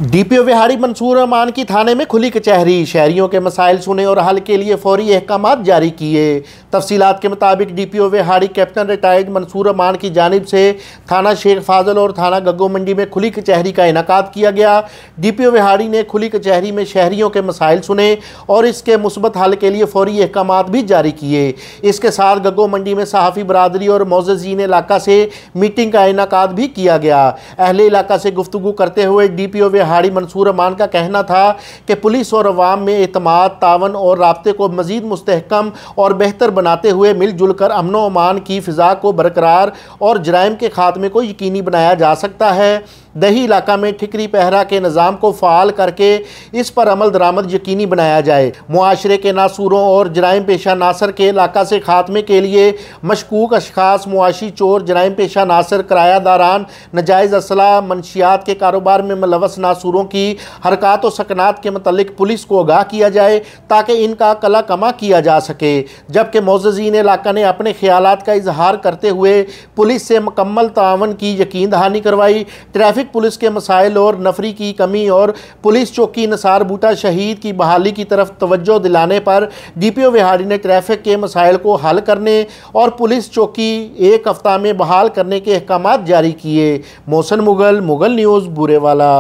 DPO Vehari Mansoor Aman की थाने में खुली कचहरी। शहरियों के मसाइल सुने और हल के लिए फौरी अहकाम जारी किए। तफसीलात के मुताबिक DPO Vehari captain retired Mansoor Aman की जानिब से थाना शेख फाजल और थाना गग्गो मंडी में खुली कचहरी का इनेकाद किया गया। डीपीओ विहाड़ी ने खुली कचहरी में शहरियों के मसाइल सुने और इसके मुस्बत हल के लिए फौरी अहकाम भी जारी किए। इसके साथ गग्गो मंडी में सहाफ़ी बरादरी और मोअज़्ज़िज़ीन इलाका से मीटिंग का इनेकाद भी किया गया। अहले इलाका से गुफ्तगू करते हुए डीपीओ विहाड़ी मंसूर अमान का कहना था कि पुलिस और अवाम में एतमाद, तावन और राब्ते को मज़ीद मुस्तहकम और बेहतर बनाते हुए मिलजुल कर अमन व अमान की फ़िज़ा को बरकरार और जराइम के खात्मे को यकीनी बनाया जा सकता है। दही इलाका में ठिकरी पहरा के निज़ाम को फ़ाल करके इस पर अमल दरामद यकीनी बनाया जाए। मुआशरे के नासूरों और जराइम पेशा नासर के इलाका से खात्मे के लिए मशकूक अशखास, मुआशी चोर, जराइम पेशा नासर, किरायादारान, नजायज़ असला, मनशियात के कारोबार में मुलव्वस नासूरों की हरकत और सकनात के मतलब पुलिस को आगाह किया जाए ताकि इनका कला कमा किया जा सके। जबकि मोअज़्ज़िज़ीन इलाका ने अपने ख्यालात का इजहार करते हुए पुलिस से मुकम्मल तावन की यकीन दहानी करवाई। ट्रैफिक पुलिस के मसाइल और नफरी की कमी और पुलिस चौकी निसार बूटा शहीद की बहाली की तरफ तवज्जो दिलाने पर डीपीओ विहाड़ी ने ट्रैफिक के मसाइल को हल करने और पुलिस चौकी एक हफ्ता में बहाल करने के अहकाम जारी किए। मोहसिन मुगल, मुगल न्यूज़, बुरेवाला।